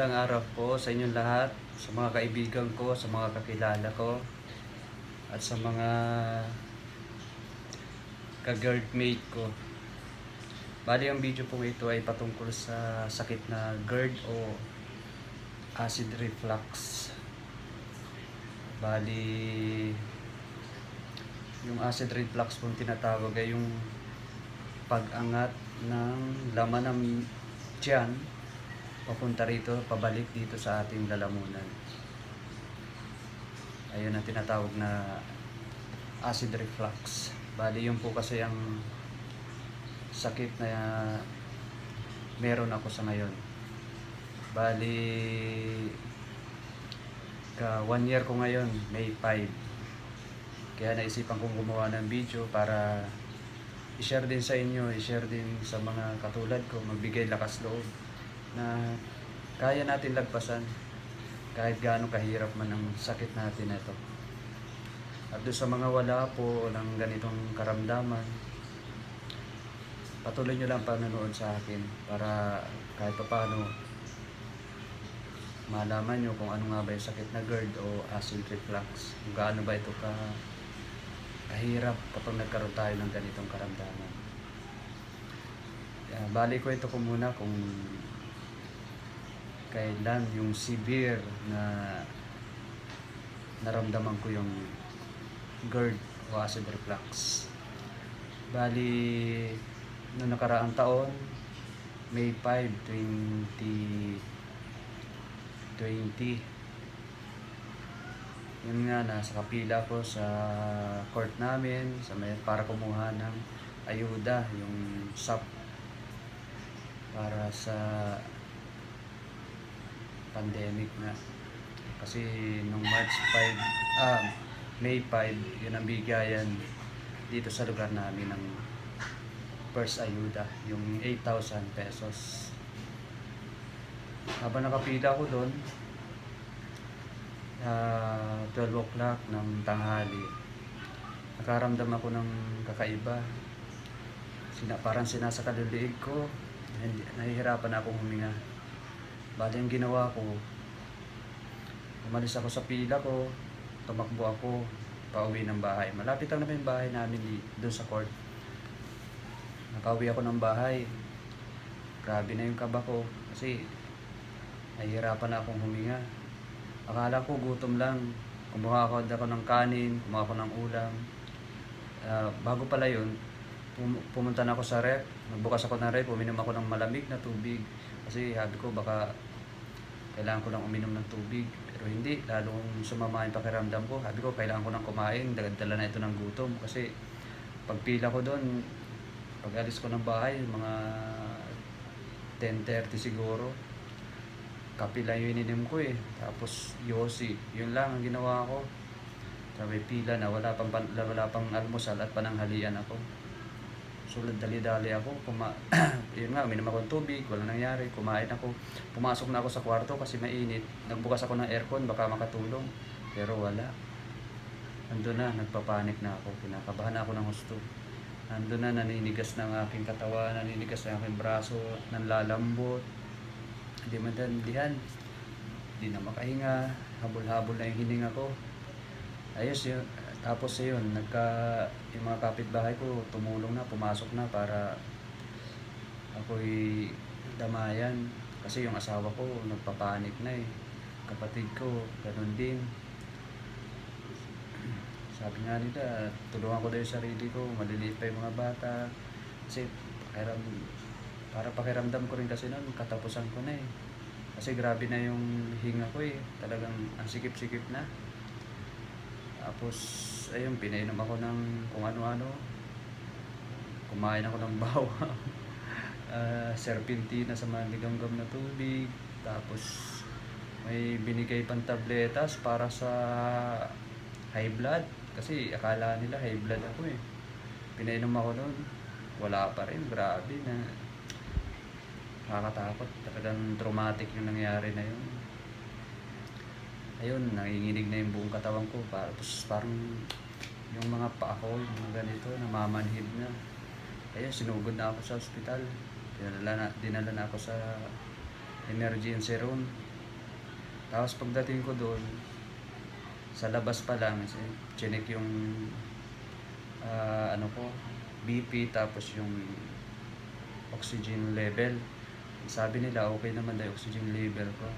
Magandang araw po sa inyong lahat, sa mga kaibigan ko, sa mga kakilala ko, at sa mga ka-GERD-mate ko. Bali, ang video po ito ay patungkol sa sakit na GERD o acid reflux. Bali, yung acid reflux po tinatawag ay yung pag-angat ng laman ng tiyan papunta rito, pabalik dito sa ating lalamunan. Ayun ang tinatawag na acid reflux. Bali, yun po kasi ang sakit na meron ako sa ngayon. Bali, 1 year ko ngayon, May 5. Kaya naisipan kong gumawa ng video para i-share din sa inyo, i-share din sa mga katulad ko, magbigay lakas loob na kaya natin lagpasan kahit gaano kahirap man ang sakit natin na ito. At doon sa mga wala po ng ganitong karamdaman, patuloy nyo lang panonood sa akin para kahit paano malaman nyo kung ano nga ba yung sakit na GERD o acid reflux, kung gaano ba ito kahirap kapag nagkaroon tayo ng ganitong karamdaman. Bali ko ito ko muna kung kailan yung severe na naramdaman ko yung GERD o acid reflux. Bali, noong nakaraang taon, May 5, 2020, yun nga, nasa kapila ko sa court namin para kumuha ng ayuda, yung SAP para sa pandemic na. Kasi nung May 5, yun ang bigayan dito sa lugar namin ng first ayuda, yung 8,000 pesos. Habang nakapila ko doon, 12 o'clock ng tanghali, nakaramdam ako ng kakaiba. Parang sinasakal yung liig ko, nahihirapan akong huminga. Bali, ang ginawa ko, umalis ako sa pila ko, tumakbo ako pauwi ng bahay. Malapit lang naman yung bahay namin doon sa court. Nakauwi ako ng bahay, grabe na yung kaba ko kasi nahihirapan na akong huminga. Akala ko gutom lang, kumuha ako ng kanin, kumuha ako ng ulam. Bago pala yun, pumunta na ako sa ref, nagbukas ako ng ref, uminom ako ng malamig na tubig kasi sabi ko baka kailangan ko lang uminom ng tubig, pero hindi, lalong sumama yung pakiramdam ko. Sabi ko kailangan ko nang kumain, dala na ito ng gutom kasi pagpila ko doon, pag alis ko ng bahay, mga 10:30 siguro, kape lang yung ininom ko eh, tapos yosi, yun lang ang ginawa ko. Sabi pila na, wala pang almusal at pananghalian ako. Sulad dali-dali ako, yun nga, uminom ako ng tubig, walang nangyari, kumain ako, pumasok na ako sa kwarto kasi mainit, nagbukas ako ng aircon, baka makatulong, pero wala. Nandun na, nagpapanik na ako, kinakabahan ako ng husto. Nandun na, naninigas ng aking katawan, naninigas ng aking braso, nanlalambot, hindi madandihan, hindi na makahinga, habol-habol na yung hininga ko. Ayos yun. Tapos yun, yung mga kapitbahay ko tumulong na, pumasok na para ako'y damayan. Kasi yung asawa ko nagpapanik na eh. Kapatid ko, ganun din. Sabi nga nila, tulungan ko daw yung sarili ko, maliliit pa yung mga bata. Kasi para pakiramdam ko rin kasi noon, katapusan ko na eh. Kasi grabe na yung hinga ko eh. Talagang ang sikip-sikip na. Tapos, ayun, pinainom ako ng kung ano-ano. Kumain ako ng bawang. Serpentina sa maligamgam na tubig. Tapos, may binigay pang tabletas para sa high blood. Kasi akala nila high blood ako eh. Pinainom ako noon. Wala pa rin. Grabe na. Nakakatakot. Talagang traumatic yung nangyari na yun. Ayun, nanginginig na yung buong katawan ko. Tapos parang yung mga paa ko, yung mga ganito, namamanhid na. Ayun, sinugod na ako sa ospital. Dinala na ako sa emergency room. Tapos pagdating ko doon, sa labas pa lang, chinek yung ano ko, BP, tapos yung oxygen level. Sabi nila okay naman daw yung oxygen level ko.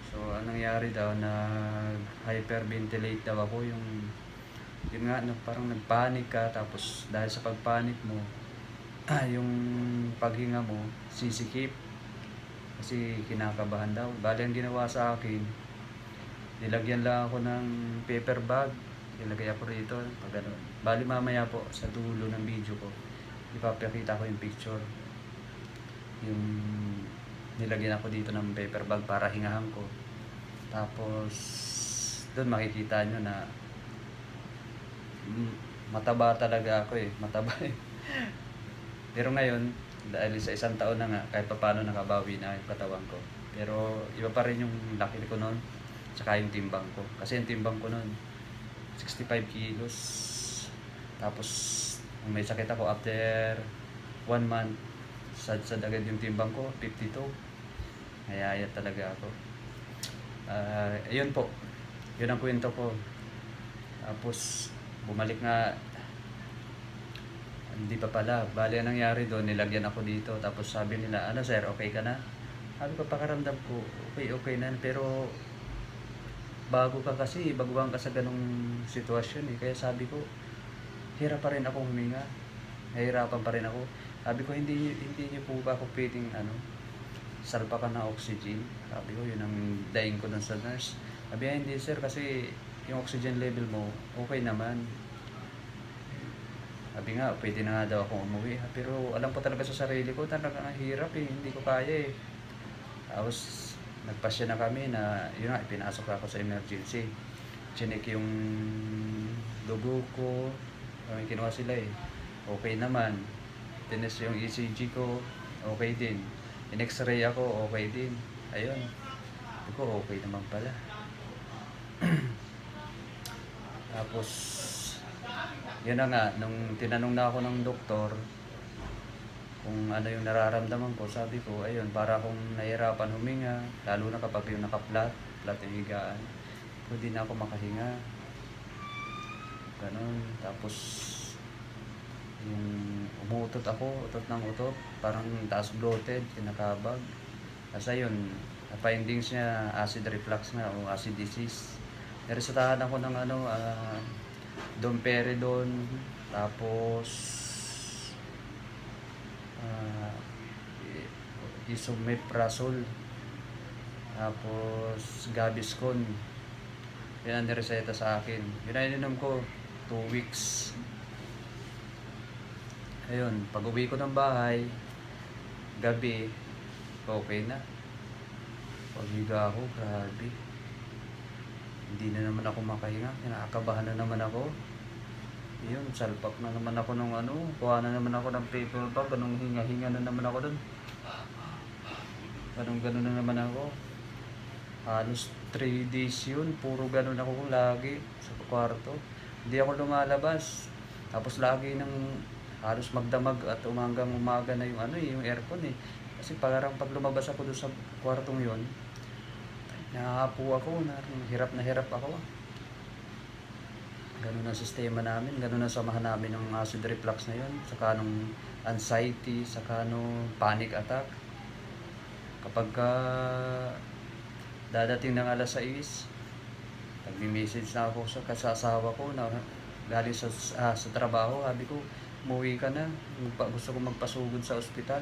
So anong nangyari daw, hyperventilate daw ako, yun nga, no, parang nagpanic ka, tapos dahil sa pagpanic mo, yung paghinga mo sisikip kasi kinakabahan daw. Bali ang ginawa sa akin, nilagyan lang ako ng paper bag, ilagay ako rito pag ano. Bali mamaya po sa dulo ng video ko ipapakita ko yung picture, yung nilagyan ako dito ng paper bag para hingahan ko. Tapos doon makikita nyo na mataba talaga ako mataba pero ngayon dahil sa isang taon na nga, kahit paano nakabawi na yung katawan ko. Pero iba pa rin yung laki ko noon, tsaka yung timbang ko. Kasi yung timbang ko noon 65 kilos. Tapos may sakit ako after 1 month, sad agad yung timbang ko, 52. Hayayat talaga ako. Ayun po, yun ang kwento ko. Tapos bumalik nga, hindi pa pala. Bali ang nangyari doon, nilagyan ako dito. Tapos sabi nila, ano sir, okay ka na? Sabi ko, pakaramdam ko, okay na. Pero bago ka kasi, baguhan ka sa ganong sitwasyon Kaya sabi ko, hirap pa rin ako huminga. Nahihirapan pa rin ako. Sabi ko, hindi niyo po ba ako pwedeng salpakan ng oxygen? Sabi ko, yun ang daing ko dun sa nurse. Sabi niya, hindi sir, kasi yung oxygen level mo, okay naman. Sabi nga, pwede na nga daw akong umuwi. Pero alam ko talaga sa sarili ko, talaga ang hirap hindi ko kaya Tapos, nagpasya na kami na, yun nga, pinasok ako sa emergency. Chinek yung dugo ko, may kinuha sila okay naman. Tinis yung ECG ko, okay din. In-x-ray ako, okay din. Ayun, sabi ko, okay naman pala. Tapos, yun na nga, nung tinanong na ako ng doktor kung ano yung nararamdaman ko, sabi ko, ayun, para akong nahihirapan huminga, lalo na kapag yung flat yung higaan, hindi na ako makahinga. Ganon. Tapos, yung umuutot ako, utot ng utot, parang taas bloated, kinakabag. Kasi yun, findings niya, acid reflux na o acid disease. Naresetahan ako ng domperidone, tapos isomeprazole, tapos Gaviscon. Yan ang nireseta sa akin. Yun ang ininom ko 2 weeks. Ayun, pag uwi ko ng bahay gabi, okay na. Paghiga ako, grabe, hindi na naman ako makahinga, kinakabahan na naman ako. Yun, salpak na naman ako ng kuha na naman ako ng paper bag, ganong hinga-hinga na naman ako dun. Ganun na naman ako. Halos 3 days yun, puro ganun ako lagi sa kwarto. Hindi ako lumalabas. Tapos lagi halos magdamag at hanggang umaga na yung aircon Kasi parang pag lumabas ako doon sa kwartong yun, nahahapo ako, hirap na hirap ako. Ganun ang sistema namin, ganun ang samahan namin ng acid reflux na yun, saka nung anxiety, saka nung panic attack. Kapag dadating ng alas 6, nagmi-message na ako sa kasasawa ko na galing sa trabaho, sabi ko, umuwi ka na, gusto ko magpasugod sa ospital.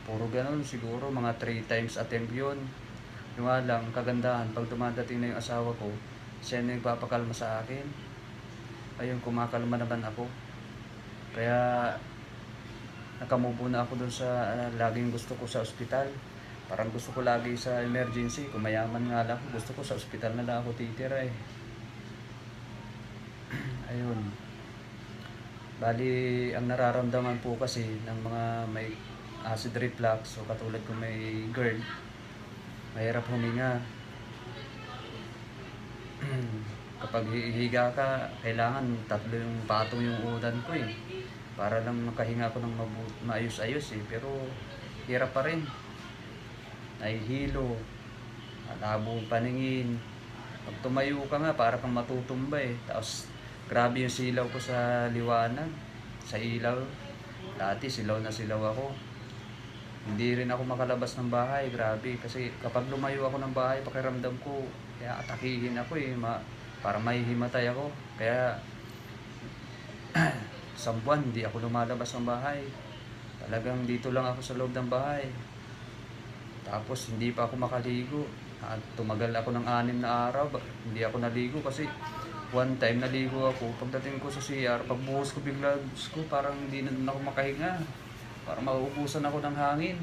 Puro ganun, siguro mga 3 times attempt yun. Yung lang, kagandahan, pag dumadating na yung asawa ko, siya na nagpapakalma sa akin. Ayun, kumakalma naman ako. Kaya nakamubo na ako dun sa laging gusto ko sa ospital. Parang gusto ko lagi sa emergency. Kung mayaman nga lang, gusto ko sa ospital na lang ako titira Ayun. Bali, ang nararamdaman po kasi ng mga may acid reflux o katulad kung may GERD, mahirap huminga. Kapag hihiga ka, kailangan 3 yung patong yung udan ko para lang makahinga ko ng maayos-ayos Pero hirap pa rin. Nahihilo. malabo ang paningin. Pag tumayo ka nga, para kang matutumba eh. Tapos, grabe yung silaw ko sa liwanag, sa ilaw. Dati, silaw na silaw ako. Hindi rin ako makalabas ng bahay, grabe. Kasi kapag lumayo ako ng bahay, pakiramdam ko, kaya atakihin ako eh. Para mahihimatay ako. Kaya, isang buwan, hindi ako lumalabas ng bahay. Talagang dito lang ako sa loob ng bahay. Tapos, hindi pa ako makaligo. At tumagal ako ng 6 na araw, hindi ako naligo kasi one time naligo ako. Pagdating ko sa CR, pagbuhos ko bigla, Diyos ko, parang hindi na ako makahinga. Parang mauubusan ako ng hangin.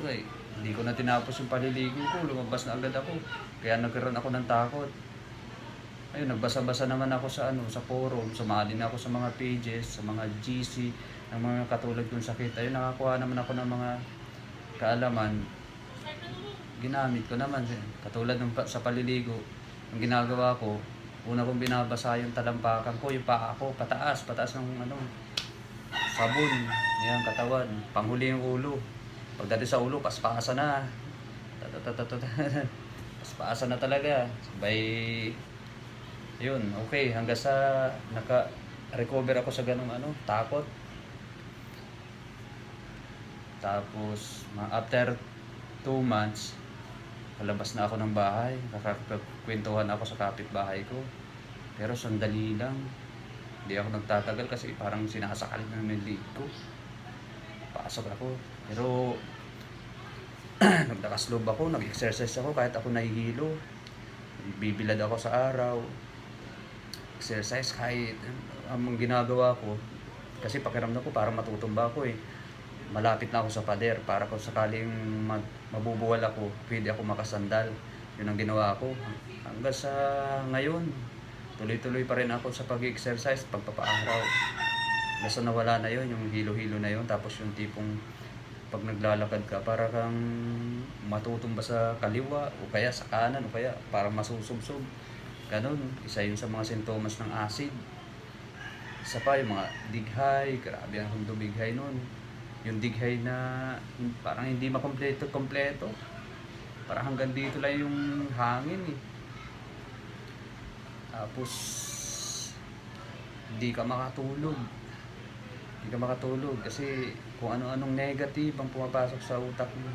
Okay, hindi ko na tinapos yung paliligo ko, lumabas na agad ako. Kaya nagkaroon ako ng takot. Ayun, nagbasa-basa naman ako sa sa forum, sumali na ako sa mga pages, sa mga GC, ng mga katulad kong sakit. Ayun, nakakuha naman ako ng mga kaalaman. Ginamit ko naman, katulad ng sa paliligo, ang ginagawa ko, una kong binabasa yung talampakan ko, yung paa ko, pataas ng sabon, yan, katawan, panghuli yung ulo. Pagdating sa ulo, paspasa na. Paspasa na talaga. Sabay, yun, okay, hanggang sa naka-recover ako sa ganung takot. Tapos, after 2 months, palabas na ako ng bahay, nakakakwentuhan ako sa kapitbahay ko. Pero sandali lang, hindi ako nagtatagal kasi parang sinasakal na ng leg ko. Pasok ako. Pero naglakas loob ako, nag-exercise ako kahit ako nahihilo. Bibilad ako sa araw. Exercise kahit ang ginagawa ko. Kasi pakiramdam ko parang matutumba ako eh. Malapit na ako sa pader para kung sakaling mabubuwal ako, pwede ako makasandal. Yun ang ginawa ko. Hanggang sa ngayon, tuloy-tuloy pa rin ako sa pag-exercise, pagpapaaraw. Basta nawala na yun, yung hilo-hilo na yun. Tapos yung tipong pag naglalakad ka, para kang matutumba sa kaliwa o kaya sa kanan o kaya parang masusubsob. Ganun, isa yun sa mga sintomas ng acid. Isa pa yung mga dighay, grabe ang dumighay nun. Yung dighay na parang hindi makompleto. Parang hanggang dito lang yung hangin eh. Tapos hindi ka makatulog. Kasi kung ano-anong negative ang pumapasok sa utak mo.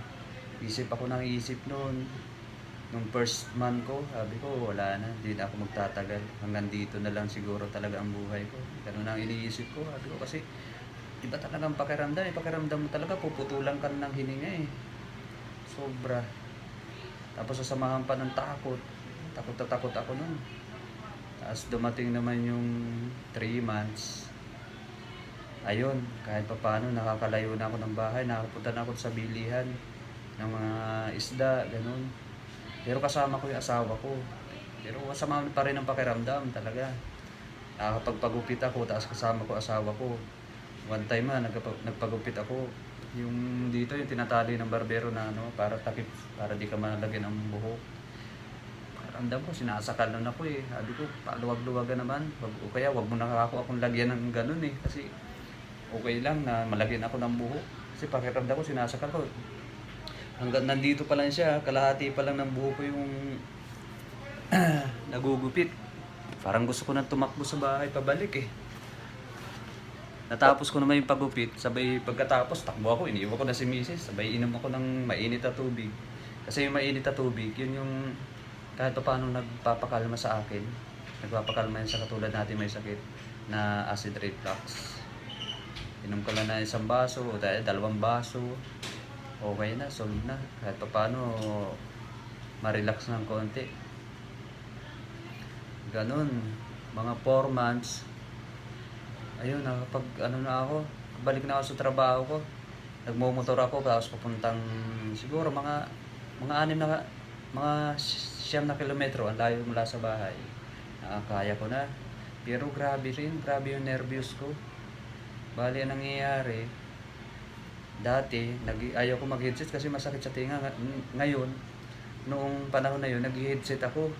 Isip ako ng isip noon. Nung first month ko, sabi ko wala na, hindi na ako magtatagal. Hanggang dito na lang siguro talaga ang buhay ko. Ganun ang iniisip ko. Sabi ko kasi iba talagang pakiramdam. Pakiramdam mo talaga, puputulan ka ng hininga eh. Sobra. Tapos sasamahan pa ng takot. Takot ako nun. Tapos dumating naman yung 3 months. Ayun, kahit pa paano nakakalayo na ako ng bahay. Nakapunta na ako sa bilihan ng mga isda, ganun. Pero kasama ko yung asawa ko. Pero kasama pa rin ang pakiramdam talaga. Nakakapagpagupit ako, tapos kasama ko asawa ko. One time nagpagupit ako. Yung dito, yung tinatali ng barbero na para takip, para di ka malagyan ng buhok. Pakiramdam ko, sinasakal na ako eh. Sabi ko, paluwag-luwagan naman. O kaya, wag mo na akong lagyan ng ganun eh. Kasi, okay lang na malagyan ako ng buhok. Kasi pakiramdam ko, sinasakal ko. Hanggang nandito pa lang siya, kalahati pa lang ng buhok ko yung nagugupit. Parang gusto ko na tumakbo sa bahay, pabalik eh. Natapos ko naman yung pagupit, sabay pagkatapos, takbo ako, iniiwan ko na si Mrs. Sabay inom ako ng mainit na tubig. Kasi yung mainit na tubig, yun yung kahit pa paano nagpapakalma sa akin. Nagpapakalma yun sa katulad natin may sakit na acid reflux. Inom ko lang na 1 baso o 2 baso. Okay na, solve na. Kahit pa paano ma-relax ng konti. Ganun, mga 4 months. Ayun, nakapag na ako, balik na ako sa trabaho ko. Nagmumotor ako, tapos papuntang siguro mga 9 na, mga 9 na kilometro ang layo mula sa bahay. Nakakaya ko na. Pero grabe yung nervyos ko. Bali ang nangyayari, dati, ayaw ko mag-headset kasi masakit sa tinga. Ngayon, noong panahon na yun, nag-headset ako.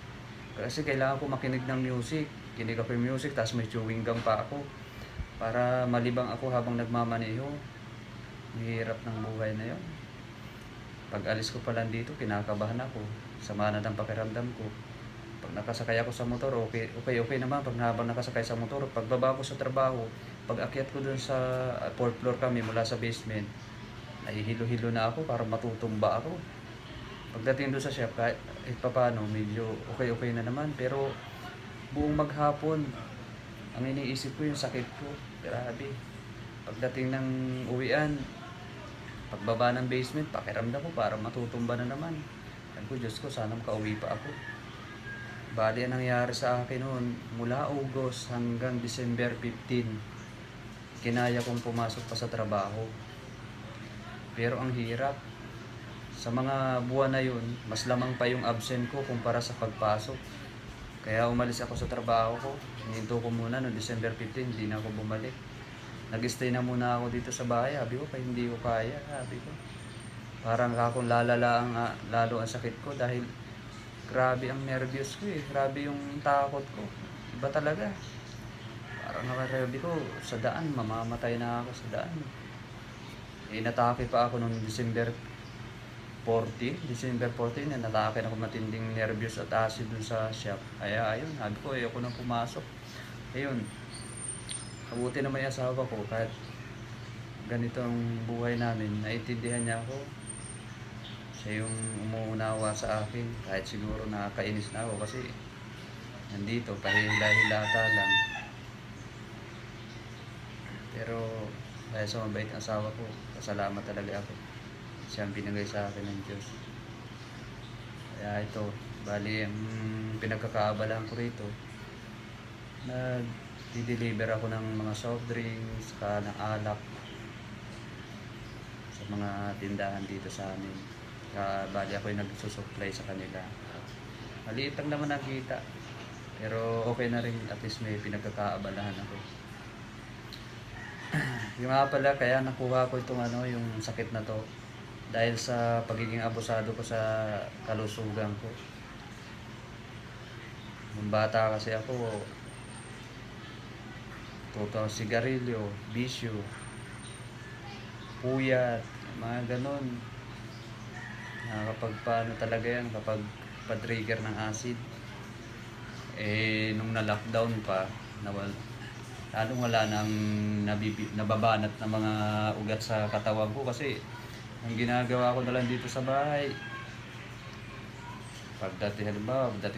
Kasi kailangan ko makinig ng music. Kinig ako yung music, tapos may chewing gum pa ako. Para malibang ako habang nagmamaneho. Hirap ng buhay na yun. Pag alis ko pa lang dito, kinakabahan ako. Sama na ng pakiramdam ko. Pag nakasakay ako sa motor, okay naman. Pag habang nakasakay sa motor, pagbaba ko sa trabaho, pag akyat ko dun sa 4th floor kami mula sa basement, nahihilo-hilo na ako para matutumba ako. Pagdating doon sa shop, kahit paano, medyo okay na naman. Pero buong maghapon, ang iniisip ko yung sakit ko. Grabe. Pagdating ng uwian, pagbaba ng basement, pakiramdam ko para matutumba na naman. Sabi ko, Diyos ko, sana makauwi pa ako. Bali, ang nangyari sa akin noon, mula August hanggang December 15, kinaya kong pumasok pa sa trabaho. Pero ang hirap. Sa mga buwan na yun, mas lamang pa yung absent ko kumpara sa pagpasok. Kaya umalis ako sa trabaho ko. Hininto ko muna noong December 15, hindi na ako bumalik. Nag-stay na muna ako dito sa bahay. Sabi ko, hindi ko kaya. Sabi ko, parang akong lalo ang sakit ko dahil grabe ang nervyos ko eh. Grabe yung takot ko. Iba talaga. Parang nakarebi ko, sa daan, mamamatay na ako sa daan. Natake pa ako noong December 14, natake ako matinding nervyos at acid dun sa shop. Kaya ayun, sabi ko, ayoko nang pumasok. Ayun, mabuti naman yung asawa ko, kahit ganito ang buhay namin, naiintindihan niya ako. Siya yung umuunawa sa akin, kahit siguro nakakainis na ako kasi nandito, pahila-hilata lang. Pero dahil sa mabait ang asawa ko, pasalamat talaga ako. Siya ang binigay sa akin ng Diyos. Kaya ito, bali ang pinagkakaabalahan ko rito, nag-deliver ako ng mga soft drinks, ng alak sa mga tindahan dito sa amin. Kaya bali ako yung nagsusupply sa kanila. Maliit lang naman nakita, pero okay na rin, at least may pinagkakaabalahan ako. Yung nga pala, kaya nakuha ko itong yung sakit na to dahil sa pagiging abusado ko sa kalusugan ko. Nung bata kasi ako, sigarilyo, bisyo, puyat, mga ganon. Kapag paano talaga yan, kapag pa-trigger ng acid. Nung na-lockdown pa, lalong wala nang nababanat na mga ugat sa katawan ko kasi ang ginagawa ko na lang dito sa bahay, pagdating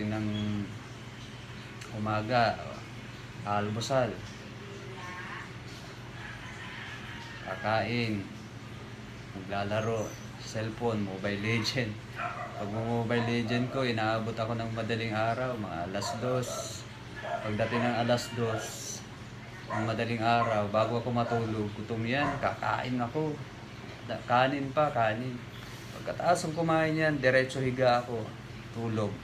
ng umaga, almusal, kakain, maglalaro, cellphone, Mobile Legend. Pag Mobile Legend ko, inaabot ako ng madaling araw, mga 2:00. Pagdating ng 2:00, ang madaling araw, bago ako matulog, gutom yan, kakain ako. Kanin. Pagkatapos ng kumain yan, diretso higa ako, tulog.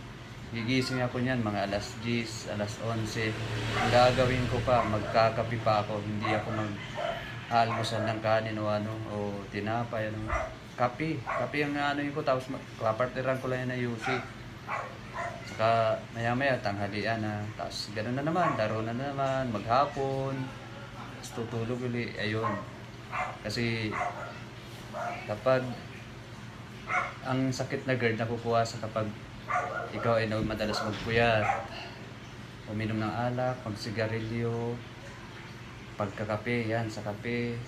Gigising ako niyan, mga 10:00, 11:00. Ang gagawin ko pa, magkakapi pa ako, hindi ako mag-almusal ng kanin o tinapay, kape ang yun ko, tapos kapartiran ko lang yan na UC. Saka maya tanghalian na, tapos gano'n na naman, laro na naman, maghapon, tapos tutulog ulit, ayun. Kasi kapag ang sakit na GERD nakukuha sa kapag ikaw ay madalas magpuyat, uminom ng alak, magsigarilyo, pagkakape, yan sa kape,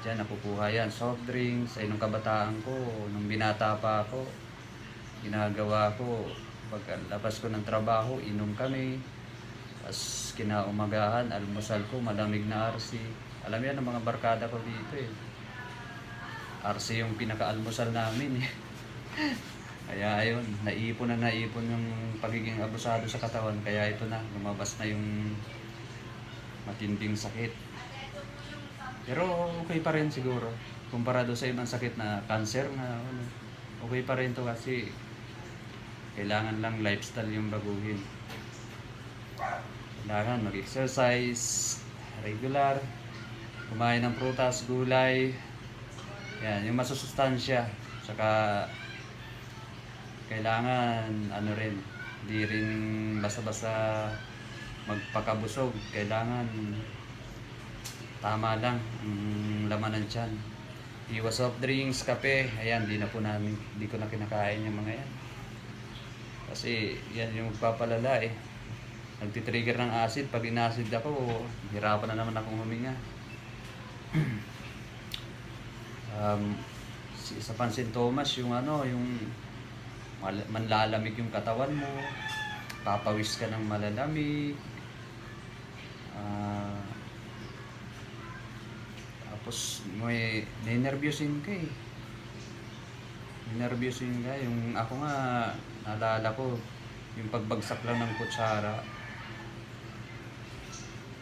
dyan nakukuha yan. Soft drinks, nung kabataan ko, nung binata pa ako, ginagawa ko, pagkalabas ko ng trabaho, inom kami, tapos kinaumagahan, almusal ko, malamig na RC. Alam yan ang mga barkada ko dito eh. RC yung pinaka-almusal namin eh. Kaya ayun, naipon yung pagiging abusado sa katawan. Kaya ito na, lumabas na yung matinding sakit. Pero okay pa rin siguro. Kumpara doon sa ibang sakit na cancer na okay pa rin to kasi kailangan lang lifestyle yung baguhin. Kailangan mag-exercise regular, kumain ng prutas, gulay, yan, yung masusustansya. Saka kailangan rin, di rin basta-basta magpakabusog. Kailangan tama lang ang laman ng tiyan. Iwas soft drinks, kape, ayan, di ko na kinakain yung mga yan. Kasi yan yung magpapalala eh. Nagtitrigger ng acid. Pag in-acid ako, hirapan na naman akong huminga. Sa pansintomas, yung manlalamig yung katawan mo, papawis ka ng malalamig, tapos ninervyusin ka eh. Ninervyusin ka. Yung ako nga, naalala ko, yung pagbagsak lang ng kutsara,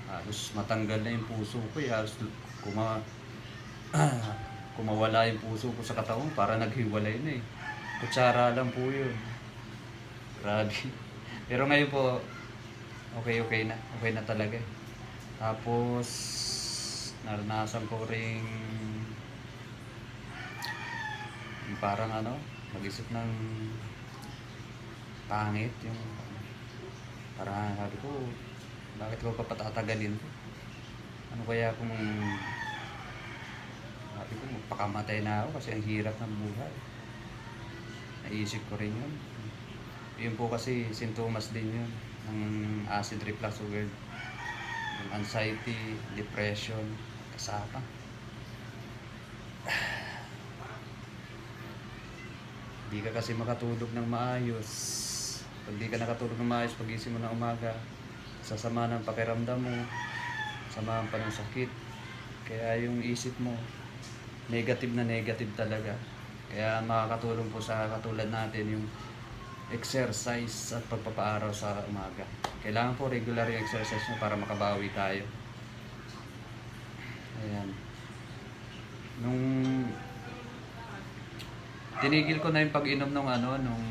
halos matanggal na yung puso ko eh. Halos kumawala yung puso ko sa katawan, para naghiwalay na eh. Kutsara lang po yun. Grabe. Pero ngayon po, okay na talaga eh. Tapos naranasan ko ring yung parang mag-isip ng pangit, yung parang sabi ko, bakit ko pa patatagalin to? Ano kaya kung sabi ko, magpakamatay na ako kasi ang hirap ng buhay. Naisip ko rin yun. Yun po kasi sintomas din yun ng acid reflux o GERD. Yung anxiety, depression, kasama. Hindi ka kasi makatulog ng maayos. Pag di ka nakatulog ng maayos, pagising mo na umaga, sasama ng pakiramdam mo, samahan pa ng sakit. Kaya yung isip mo, negative na negative talaga. Kaya makakatulong po sa katulad natin yung exercise at pagpapaaraw sa umaga. Kailangan po regular yung exercise mo para makabawi tayo. Ayan. Nung tinigil ko na yung pag-inom nung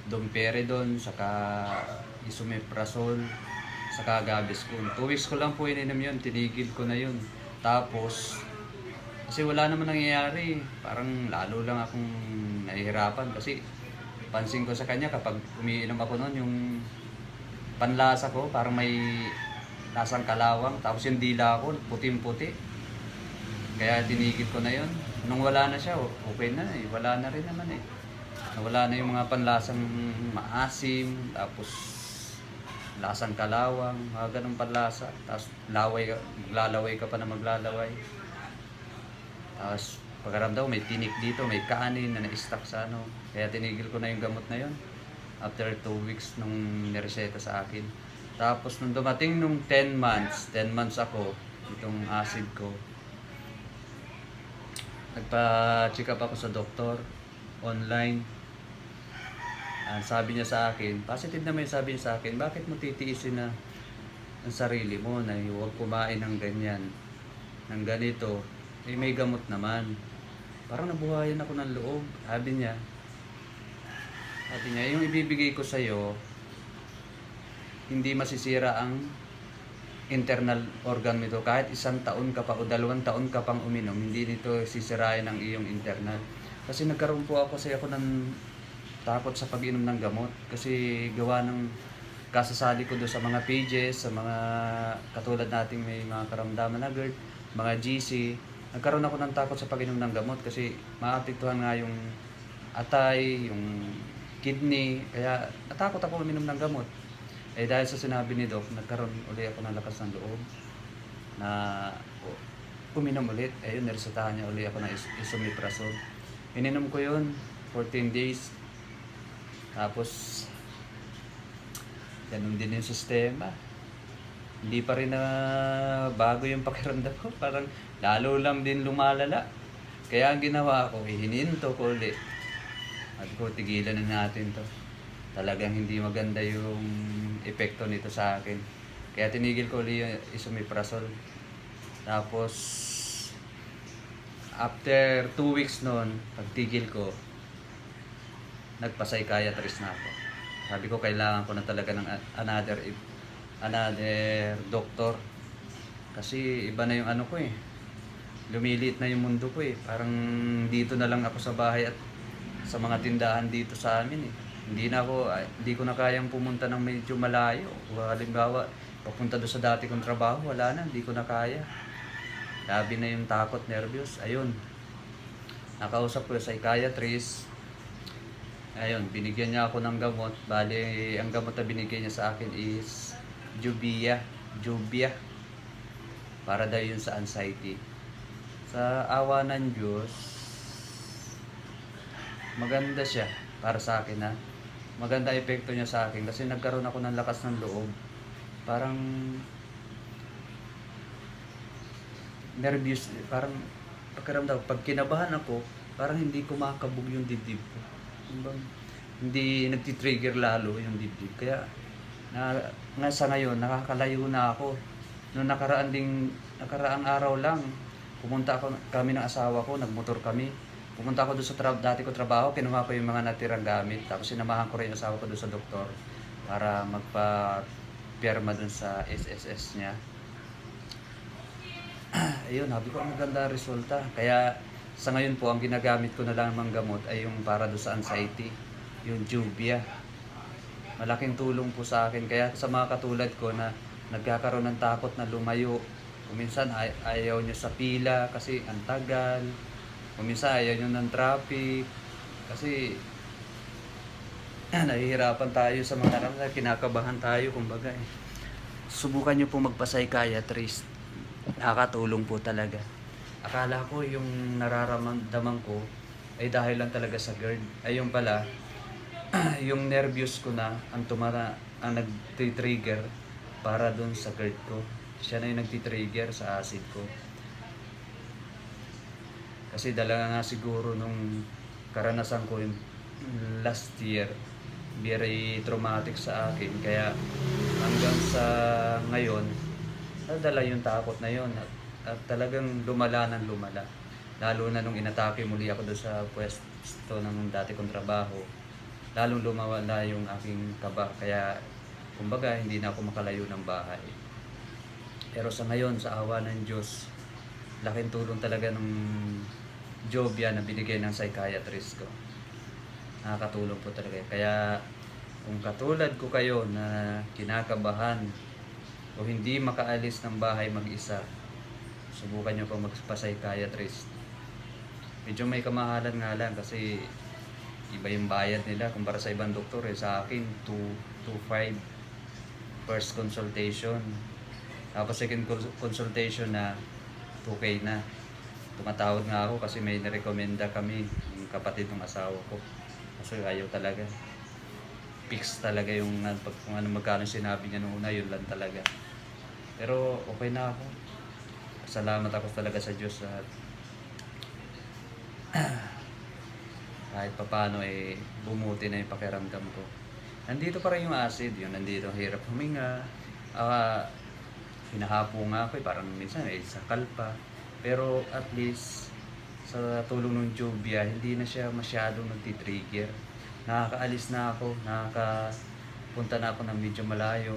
domperidone, saka esomeprazole, saka Gaviscon. 2 weeks ko lang po ininom yun, tinigil ko na yun. Tapos, kasi wala naman nangyayari, parang lalo lang akong nahihirapan kasi pansin ko sa kanya kapag umiinom ako noon, yung panlasa ko parang may lasang kalawang, tapos yung dila ko puting-puti. Kaya tinigil ko na yun. Nung wala na siya, okay na eh. Wala na rin naman eh. Nawala na yung mga panlasang maasim, tapos lasang kalawang, mga ganong panlasa. Tapos maglalaway ka pa na maglalaway. Tapos pagkaramdaw, may tinik dito, may kanin na na-stuck sa Kaya tinigil ko na yung gamot na yun. After 2 weeks nung nireseta sa akin. Tapos nung dumating nung 10 months ako, itong acid ko, nagpa-check up ako sa doktor online. Sabi niya sa akin, positive naman yung sabi niya sa akin, bakit mo titiisin na ang sarili mo na huwag kumain ng ganyan, ng ganito, may gamot naman. Parang nabuhayan ako ng loob. Sabi niya, yung ibibigay ko sa'yo, hindi masisira ang internal organ nito. Kahit 1 taon ka pa o 2 taon ka pang uminom, hindi nito sisirain ang iyong internal. Kasi nagkaroon po ako ng takot sa pag-inom ng gamot. Kasi gawa ng kasasali ko doon sa mga pages, sa mga katulad nating may mga karamdaman na GERD, mga GC. Nagkaroon ako ng takot sa pag-inom ng gamot kasi maapektuhan nga yung atay, yung kidney. Kaya natakot ako uminom ng gamot. Dahil sa sinabi ni Doc, nagkaroon uli ako ng lakas ng loob na uminom ulit. Yun, niresetahan niya uli ako ng esomeprazole. Ininom ko yun, 14 days. Tapos, ganun din yung sistema. Hindi pa rin na bago yung pakiramdam ko. Parang lalo lang din lumalala. Kaya ang ginawa ko, hininto ko ulit. At ko, tigilan na natin to. Talagang hindi maganda yung epekto nito sa akin. Kaya tinigil ko ulit yung esomeprazole. Tapos, after 2 weeks noon, pagtigil ko, nagpa-psychiatrist na ako. Sabi ko, kailangan ko na talaga ng another doctor. Kasi iba na yung ko eh. Lumiliit na yung mundo ko eh. Parang dito na lang ako sa bahay at sa mga tindahan dito sa amin eh. Hindi ko na kayang pumunta ng medyo malayo. Halimbawa, papunta doon sa dati kong trabaho, wala na, hindi ko na kaya. Labi na yung takot, nervyos. Ayun, nakausap ko yung psychiatrist. Ayun, binigyan niya ako ng gamot. Bali, ang gamot na binigyan niya sa akin is Jubia. Jubia. Para daw yun sa anxiety. Sa awa ng Diyos, maganda siya para sa akin ha. Maganda epekto niya sa akin kasi nagkaroon ako ng lakas ng loob. Parang nervous, parang pakiramdam, pag kinabahan ako, parang hindi kumakabog yung dibdib ko. Hindi nagtitrigger lalo yung dibdib. Kaya nga sa ngayon, nakakalayo na ako. Noong nakaraang araw lang, pumunta kami ng asawa ko, nagmotor kami. Pumunta ako doon sa dati ko trabaho, kinuha ko yung mga natirang gamit. Tapos sinamahan ko rin yung asawa ko doon sa doktor para magpa-pirma doon sa SSS niya. Ayun, sabi ko, ang maganda resulta. Kaya sa ngayon po, ang ginagamit ko na lang ng gamot ay yung para doon sa anxiety, yung Jubia. Malaking tulong po sa akin. Kaya sa mga katulad ko na nagkakaroon ng takot na lumayo, kuminsan ayaw nyo sa pila kasi ang tagal, kuminsan ayaw nyo ng traffic kasi nahihirapan tayo sa mga kinakabahan tayo, kumbaga eh. Subukan nyo po magpa-psychiatrist. Nakakatulong po talaga. Akala ko yung nararamdaman ko ay dahil lang talaga sa GERD. Ayun pala, yung nervous ko na ang nag-trigger para dun sa GERD ko. Siya na yung nag-trigger sa acid ko. Kasi dala nga siguro nung karanasan ko yung last year, very traumatic sa akin. Kaya hanggang sa ngayon, nadala yung takot na yun at talagang lumala ng lumala. Lalo na nung inatake muli ako doon sa pwesto ng dati kong trabaho, lalong lumawala yung aking kaba. Kaya kumbaga hindi na ako makalayo ng bahay. Pero sa ngayon, sa awa ng Diyos, laking tulong talaga ng Jubia na binigay ng psychiatrist ko. Nakakatulong po talaga. Kaya kung katulad ko kayo na kinakabahan o hindi makaalis ng bahay mag-isa, subukan nyo po magpa-psychiatrist. Medyo may kamahalan nga lang kasi iba yung bayad nila kumpara sa ibang doktor eh. Sa akin, 2.5 first consultation. Tapos second consultation na 2K na. Tumatawad nga ako kasi may narekomenda kami, yung kapatid ng asawa ko. Kasi ayaw talaga. Fix talaga yung kung ano magkano sinabi niya noong una, yun lang talaga. Pero okay na ako. Salamat ako talaga sa Diyos at kahit papano eh bumuti na yung pakiramdam ko. Nandito pa rin yung acid, yun nandito hirap huminga. Hinahapo nga ako eh, parang minsan eh sakal pa. Pero at least sa tulong ng Jubia, hindi na siya masyadong nagtitrigger. Nakakaalis na ako, nakakapunta na ako ng medyo malayo.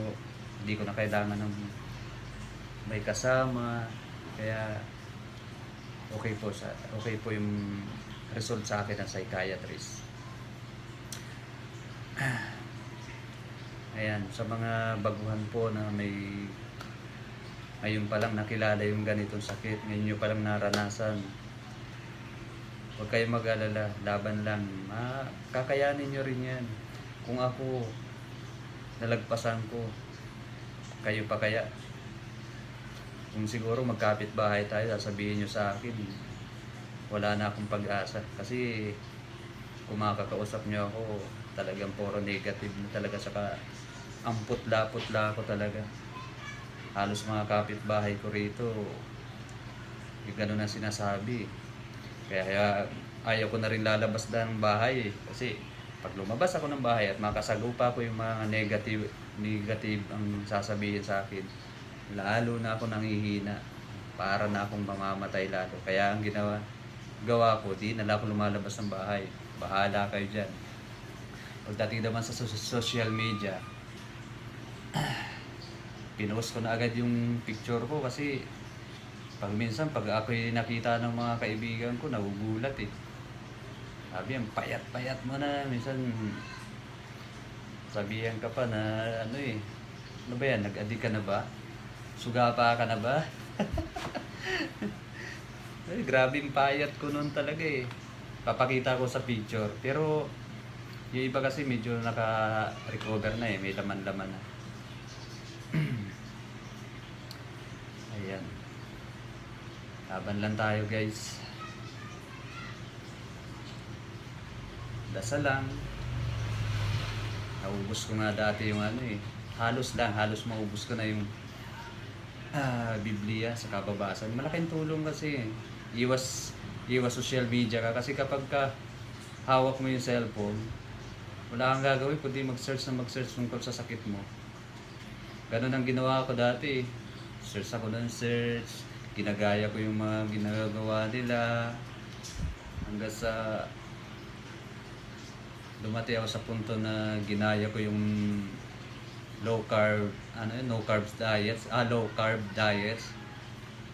Hindi ko na kailangan ng may kasama. Kaya okay po yung result sa akin ng psychiatrist. Ayan, sa mga baguhan po na may ngayon pa lang nakilala yung ganitong sakit, ngayon nyo pa lang naranasan, huwag kayong mag-alala, laban lang. Kakayanin nyo rin yan. Kung ako, nalagpasan ko, kayo pa kaya? Kung siguro magkapit bahay tayo, sasabihin nyo sa akin, wala na akong pag-asa. Kasi kung makakausap nyo ako, talagang puro negative na talaga, saka ang putla-putla ako talaga. Halos mga kapitbahay ko rito, yung gano'n na sinasabi. Kaya ayaw ko na rin lalabas ng bahay eh. Kasi pag lumabas ako ng bahay at makasagupa ko yung mga negative ang sasabihin sa akin, lalo na ako nanghihina. Para na akong mamamatay lalo. Kaya ang gawa ko, di na ako lumalabas ng bahay. Bahala kayo dyan. Pagdating naman sa social media, pinost ko na agad yung picture ko kasi minsan pag ako'y nakita ng mga kaibigan ko, nagugulat eh. Sabi yan, payat-payat mo na. Minsan sabihan ka pa na ano ba yan, nag-addict ka na ba? Suga pa ka na ba? Ay, grabe yung payat ko noon talaga eh. Papakita ko sa picture. Pero yung iba kasi medyo naka-recover na eh. May laman-laman na. Ayan. Laban lang tayo guys. Dasal lang. Naubos ko nga dati yung ano eh. Halos maubos ko na yung Biblia sa kababasan. Malaking tulong kasi iwas social media ka kasi kapag hawak mo yung cellphone, wala kang gagawin kundi mag-search tungkol sa sakit mo. Ganun ang ginawa ko dati. Search ako ng search, ginagaya ko yung mga ginagawa nila hanggang sa dumati ako sa punto na ginaya ko yung low carb diets.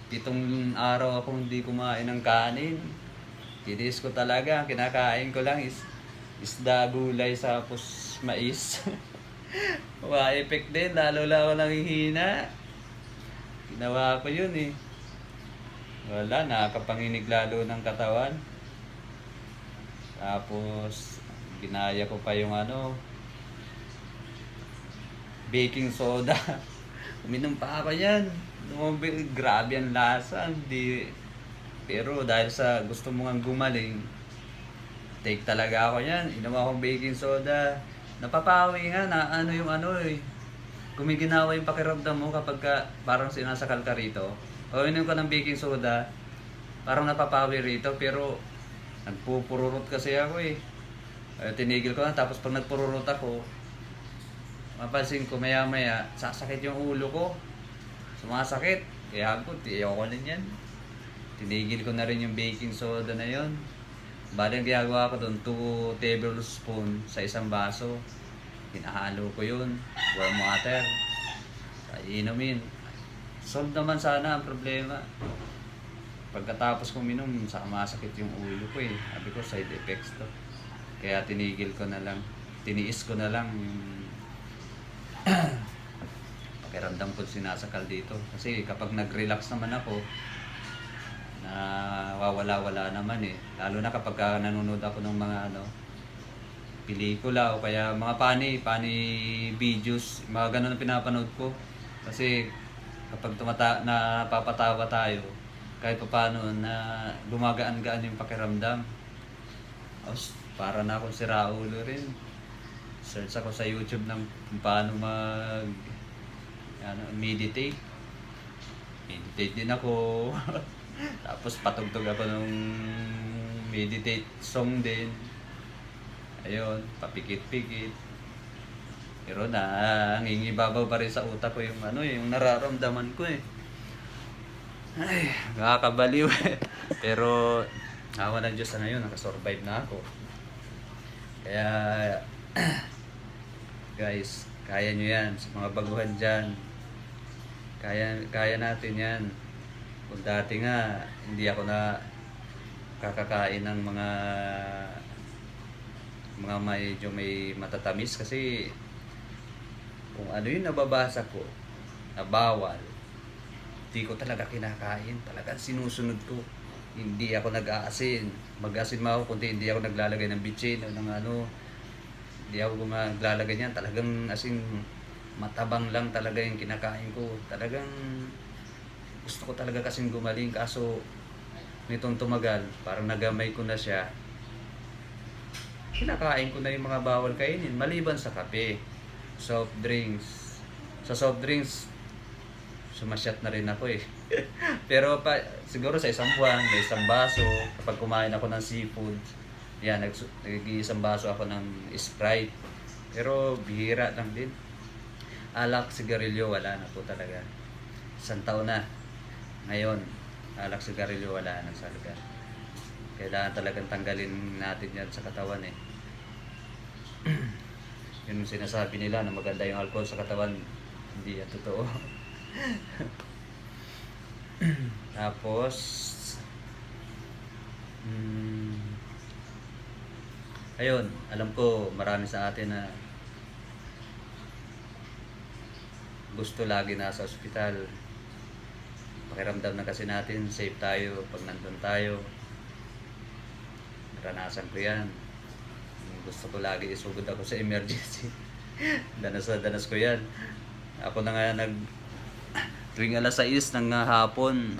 7 araw akong hindi kumain ng kanin. Tinis ko talaga, kinakain ko lang isda, gulay, tapos mais. Wala effect din, lalo ako nanghihina. Ginawa ko yun eh. Wala, nakakapanginig lalo ng katawan. Tapos ginaya ko pa yung baking soda. Uminom pa ako yan. Grabe ang lasa. Hindi. Pero dahil sa gusto mo nga gumaling, take talaga ako yan. Inom akong baking soda. Napapawi nga na gumiginawa yung pakiramdam mo kapag parang sinasakal ka rito. O inom ka ng baking soda, parang napapawi rito. Pero nagpupururot kasi ako eh. Tinigil ko na, tapos pag nagpururot ako, mapansin ko maya sasakit yung ulo ko. Sumasakit. Kaya ayoko na yan. Tinigil ko na rin yung baking soda na yon. Bali ang ginagawa ko doon, 2 tablespoon sa isang baso. Hinahalo ko yun. Warm water. Inumin. Solve naman sana ang problema. Pagkatapos kong minom, masakit yung ulo ko eh. Sabi ko, side effects to. Kaya tinigil ko na lang. Tiniis ko na lang yung pakiramdam ko sinasakal dito. Kasi kapag nag-relax naman ako, wala naman eh. Lalo na kapag nanonood ako ng mga pelikula o kaya mga funny videos, mga ganun ang pinapanood ko. Kasi kapag napapatawa tayo, kahit pa paano na gumagaan-gaan yung pakiramdam. Para na akong siraulo rin. Search ako sa YouTube ng kung paano meditate. Meditate din ako. Tapos patugtog ako ng meditate song din. Ayun, papikit-pikit. Pero nangingibabaw pa rin sa utak ko yung yung nararamdaman ko eh. Ay, nakakabaliw eh. Pero awa ng Diyos na ngayon, nakasurvive na ako. Kaya guys, kaya nyo yan sa mga baguhan dyan. Kaya natin yan. Kung dati nga hindi ako na kakakain ng mga medyo may matatamis kasi kung ano yung nababasa ko na bawal, hindi ko talaga kinakain. Talagang sinusunod ko. Hindi ako nag-aasin. Mag-asin mo ako kundi hindi ako naglalagay ng bitchin o ng hindi ako maglalagay niyan. Talagang asin matabang lang talaga yung kinakain ko. Talagang gusto ko talaga kasing gumaling. Kaso nitong tumagal, parang nagamay ko na siya. Kinakain ko na yung mga bawal kainin. Maliban sa kape, soft drinks. Sa soft drinks, sumasyat na rin ako eh. Pero siguro sa isang buwan, may isang baso. Kapag kumain ako ng seafood, yan, nag-iisang baso ako ng Sprite. Pero bihira lang din. Alak, sigarilyo, wala na po talaga. 1 taon na. Ngayon, alak, sigarilyo, wala na sa lugar. Kailangan talagang tanggalin natin yan sa katawan eh. Yun yung sinasabi nila na maganda yung alcohol sa katawan. Hindi yan totoo. Tapos ayun, alam ko marami sa atin na gusto lagi nasa ospital. pakiramdam na kasi natin, safe tayo pag nandun tayo. Naranasan ko yan. Gusto ko lagi isugod ako sa emergency. Danas na danas ko yan. Ako na nga tuwing alas 6 ng hapon,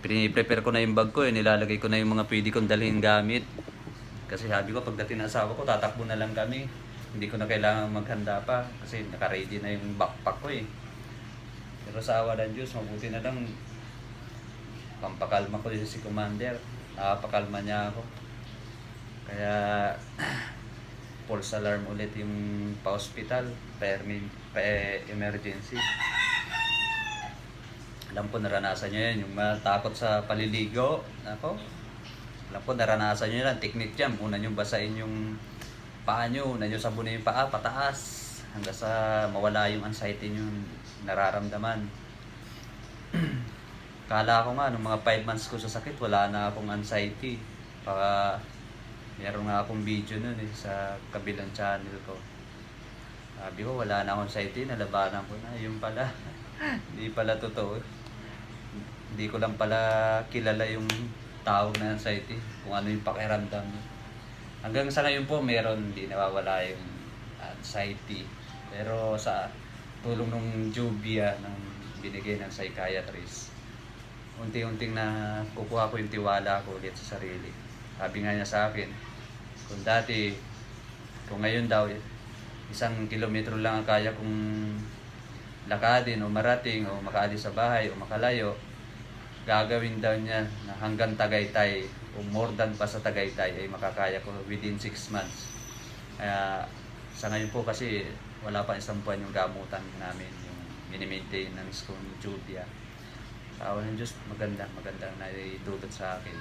prepare ko na yung bag ko, nilalagay ko na yung mga pwede kong dalhin gamit. Kasi sabi ko, pagdating ng asawa ko, tatakbo na lang kami. Hindi ko na kailangan maghanda pa kasi naka-ready na yung backpack ko eh. Pero sa awa ng Diyos, mabuti na lang pampakalma ko din si Commander. Nakapakalma niya ako. Kaya false alarm ulit yung pa-hospital, pa-emergency. Alam ko naranasan niyo yan, yung matakot sa paliligo. Ako, alam ko naranasan niyo yan, technique yan. Una niyo basahin yung paa niyo, una niyo sabunin yung paa, pataas. Hanggang sa mawala yung anxiety niyo nararamdaman. Kala ko nga, nung mga 5 months ko sa sakit, wala na akong anxiety. Baka meron nga akong video nun sa kabilang channel ko. Sabi ko, wala na akong anxiety, nalabanan ko na. Yung pala, hindi pala totoo. Hindi ko lang pala kilala yung tawag na anxiety, kung ano yung pakiramdam. Hanggang sa ngayon po, meron, hindi nawawala yung anxiety. Pero sa tulong ng Jubia, ng binigay ng psychiatrist, unti-unting na kukuha ko yung tiwala ko ulit sa sarili. Sabi nga niya sa akin, kung ngayon daw, 1 kilometro lang ang kaya kong lakadin o marating o makaalis sa bahay o makalayo, gagawin daw niya na hanggang Tagaytay o more than pa sa Tagaytay ay makakaya ko within 6 months. Kaya sa ngayon po kasi wala pa 1 buwan yung gamutan namin, yung mini-maintenance kong Jubia. Sa awa ng Diyos, maganda na idudot sa akin.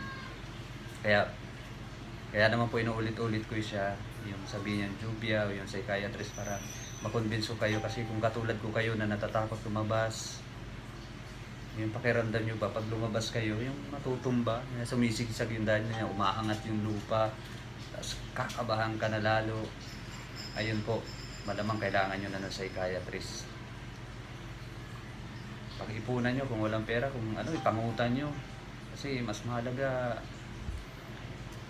Kaya naman po inuulit-ulit ko siya, yung sabihin niyang Jubia o yung psychiatrist, para makonvince ko kayo. Kasi kung katulad ko kayo na natatakot lumabas, yung pakiramdam nyo ba pag lumabas kayo, yung matutumba, sumisigsag yung dahil niya, umaangat yung lupa, tapos kakabahan ka na lalo. Ayun po, malamang kailangan nyo na ng psychiatrist. Pag-ipunan nyo kung walang pera, kung ano, ipangutan nyo. Kasi mas mahalaga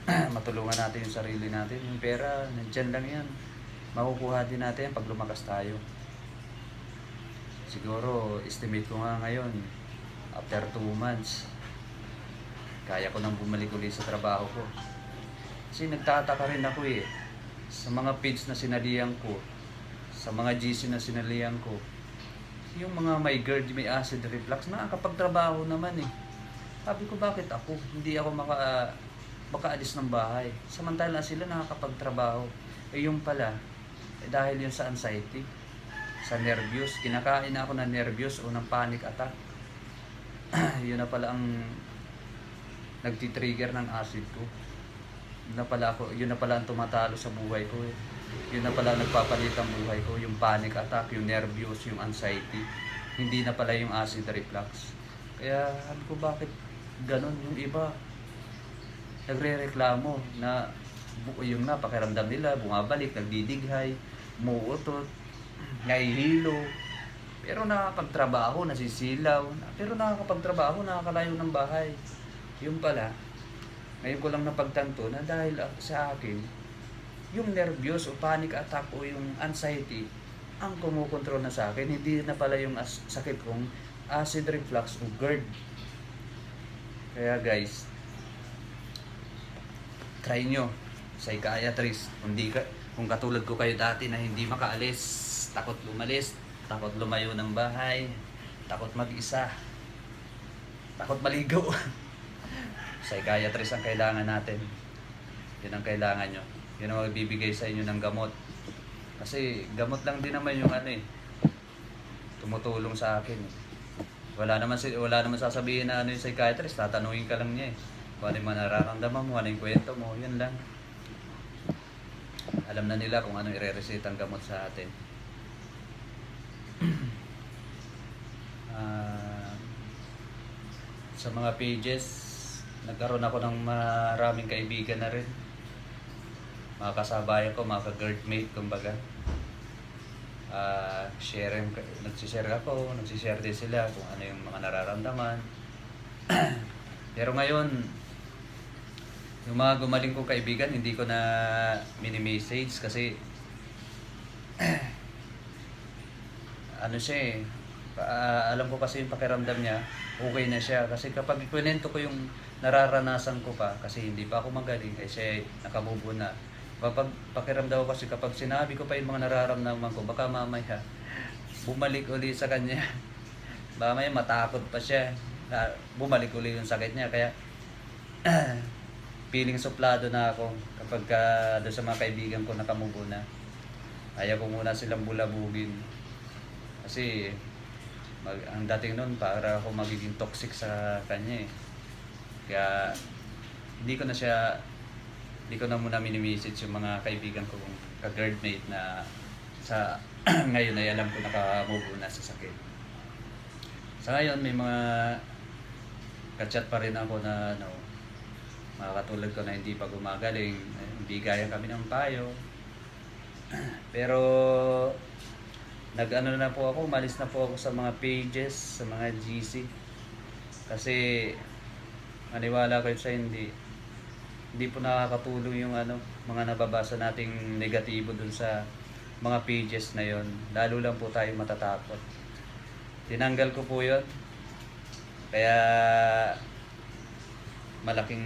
matulungan natin yung sarili natin. Yung pera, nandyan lang yan. Makukuha din natin pag lumakas tayo. Siguro, estimate ko nga ngayon, after 2 months, kaya ko nang bumalik ulit sa trabaho ko. Kasi nagtataka rin ako eh, sa mga page na sinalihan ko, sa mga GC na sinalihan ko, yung mga may GERD, may acid reflux, nakakapagtrabaho naman eh. Sabi ko, bakit ako? Hindi ako makaalis ng bahay. Samantala sila nakakapagtrabaho. Yung pala, dahil yun sa anxiety, sa nervyos. Kinakain ako ng nervyos o ng panic attack. Yun na pala ang nagtitrigger ng acid ko. Yun na pala ang tumatalo sa buhay ko eh. Yun na pala nagpapalit ang buhay ko, yung panic attack, yung nervyos, yung anxiety. Hindi na pala yung acid reflux. Kaya sabi ko, bakit ganon? Yung iba nagre-reklamo na yung pakiramdam nila, bumabalik, nagdidighay, muutot, nahihilo. Pero nakakapagtrabaho, nasisilaw. Pero nakakapagtrabaho, nakakalayo ng bahay. Yung pala, ngayon ko lang napagtanto na dahil sa akin, yung nervyos o panic attack o yung anxiety ang kumukontrol na sa akin. Hindi na pala yung sakit kong acid reflux o GERD. Kaya guys, try nyo, psychiatrist. Kung katulad ko kayo dati na hindi makaalis, takot lumalis, takot lumayo ng bahay, takot mag-isa, takot maligo. Psychiatrist ang kailangan natin. Yun ang kailangan nyo. Yun ang magbibigay sa inyo ng gamot. Kasi gamot lang din naman yung tumutulong sa akin. Wala naman sasabihin na yung psychiatrist, tatanungin ka lang niya eh. Kung ano yung nararamdaman mo, ano yung kwento mo, yun lang. Alam na nila kung ano ire-reseta ang gamot sa atin. Sa mga pages, nagkaroon ako ng maraming kaibigan na rin. Mga kasabayan ko, mga ka-GERD mate, kumbaga. nagsishare ako, nagsishare din sila kung ano yung mga nararamdaman. Pero ngayon, yung mga gumaling kong kaibigan, hindi ko na mini-message kasi ano siya eh, alam ko kasi yung pakiramdam niya, okay na siya. Kasi kapag ikwento ko yung nararanasan ko pa, kasi hindi pa ako magaling, eh siya nakamubo na. Kapag pakiramdam ko kasi kapag sinabi ko pa yung mga nararamdaman ko, baka mamaya bumalik uli sa kanya. Mamaya matakot pa siya, bumalik uli yung sakit niya. Kaya feeling suplado na ako kapag doon sa mga kaibigan ko nakamubo na. Ayaw ko muna silang bulabugin. Kasi ang dating nun para ako magiging toxic sa kanya eh. Kaya hindi ko na muna mini-message yung mga kaibigan ko ka-guardmate na sa ngayon ay alam ko nakamubo na sa sakit. Sa ngayon may mga ka-chat pa rin ako na mga katulad ko na hindi pa gumagaling, hindi gaya kami ng payo. Pero nag-ano na po ako, umalis na po ako sa mga pages, sa mga GC. Kasi maniwala kayo sa hindi po nakakatulong yung mga nababasa nating negatibo dun sa mga pages na yon. Lalo lang po tayo matatakot. Tinanggal ko po yon. Kaya malaking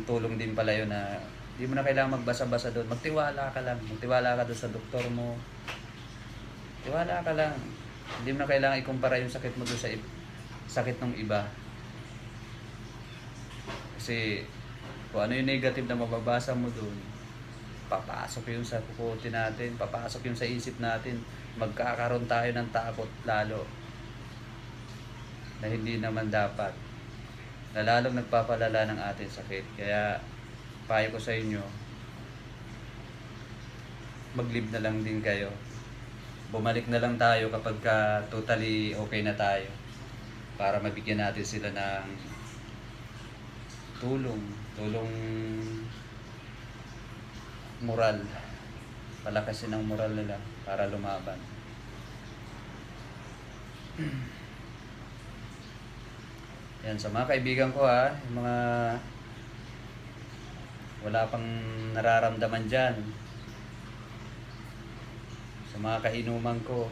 tulong din pala yun na hindi mo na kailangan magbasa-basa doon. Magtiwala ka lang. Magtiwala ka doon sa doktor mo. Tiwala ka lang. Hindi mo na kailangan ikumpara yung sakit mo doon sa sakit ng iba. Kasi kung ano yung negative na mababasa mo doon, papasok yun sa kukote natin, papasok yun sa isip natin. Magkakaroon tayo ng takot lalo na hindi naman dapat. Na lalong nagpapalala ng ating sakit. Kaya payo ko sa inyo, mag-live na lang din kayo. Bumalik na lang tayo kapag totally okay na tayo para mabigyan natin sila ng tulong moral, palakasin ng moral nila para lumaban. Yan, sa mga kaibigan ko yung mga wala pang nararamdaman dyan, sa mga kainuman ko,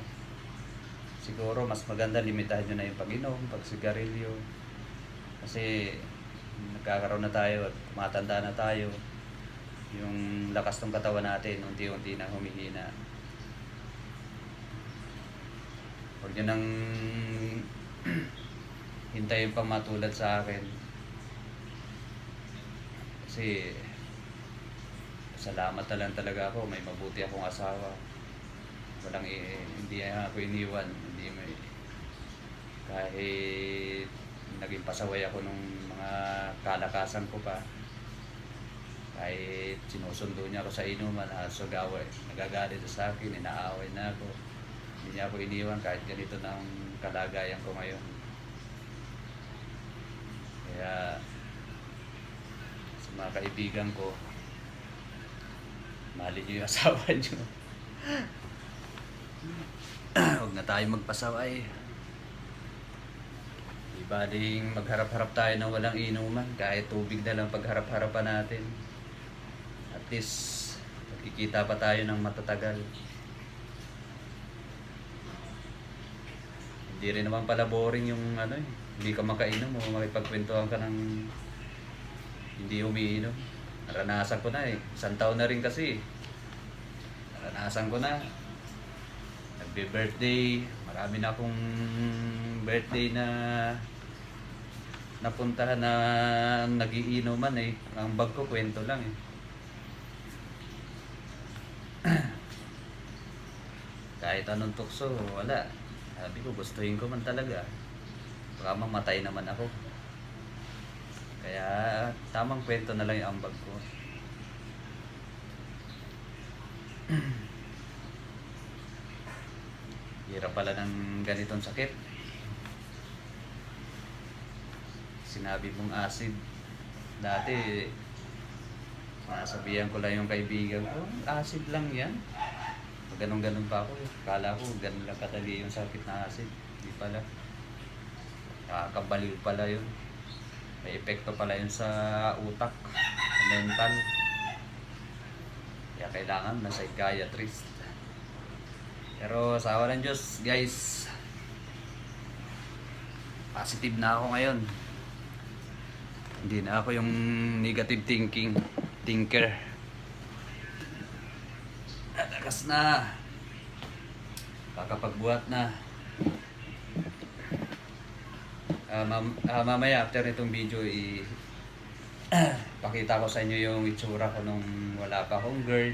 siguro mas maganda limitahan nyo na yung pag-inom, pag-sigarilyo. Kasi nagkakaroon na tayo at tumatanda na tayo. Yung lakas ng katawan natin unti-unti na humihina. Huwag nyo nang hintayin pang matulad sa akin. Kasi salamat na lang talaga ako, may mabuti akong asawa. Hindi ako iniwan, kahit naging pasaway ako nung mga kalakasan ko pa. Kahit sinusundo niya ako sa inuman, nagagalit sa akin, inaaway na ako. Hindi niya ako iniwan kahit ganito na ang kalagayan ko ngayon. Kaya sa mga kaibigan ko, mahalin niyo yung asawa niyo. Huwag na tayo magpasaway. Di baling magharap-harap tayo ng walang inuman, kahit tubig na lang pagharap-harapan natin. At least magkikita pa tayo ng matatagal. Hindi rin naman pala boring yung hindi ka makainom o makipagkwentuhan ka ng hindi umiinom. Naranasan ko na 1 taon na rin kasi. Naranasan ko na. Nagbe-birthday, marami na akong birthday na napuntahan na nagiinuman Ang bag ko kwento lang Kahit anong tukso, wala. Sabi ko, gustuhin ko man talaga. Baka mamatay naman ako. Kaya tamang kwento na lang yung ambag ko. Hirap pala ng ganitong sakit. Sinabi mong acid. Dati, nasabihan ko lang yung kaibigan ko, acid lang yan. ganun-ganun pa ako eh. Kala ko ganun lang kadali yung sakit na acid. Hindi pala. Nakakabaliw pala yun. May epekto pala yun sa utak, mental. Kaya kailangan na psychiatrist. Pero sa awa ng Diyos, guys, positive na ako ngayon. Hindi na ako yung negative thinker. Lakas na. Kakapagbuhat na. Mamaya after itong video pakita ko sa inyo yung itsura ko nung wala pa akong girl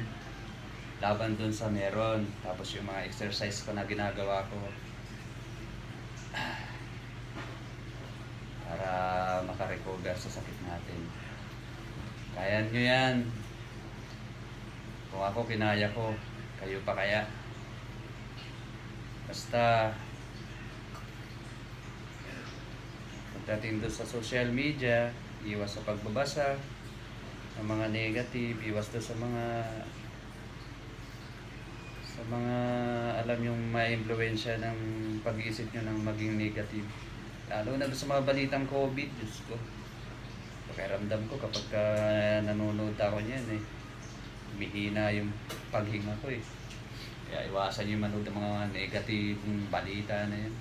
laban dun sa meron, tapos yung mga exercise ko na ginagawa ko para makarecover sa sakit natin. Kaya nyo yan. Kung ako kinaya ko, kayo pa kaya? Basta pagdating doon sa social media, iwas sa pagbabasa ng mga negative, iwas doon sa mga alam yung ma-impluwensya ng pag-iisip nyo ng maging negative. Lalo na doon sa mga balitang COVID, Diyos ko. Pakiramdam ko kapag nanonood ako niyan humihina yung paghinga ko eh. Kaya iwasan nyo manood ng mga negative balita na yan.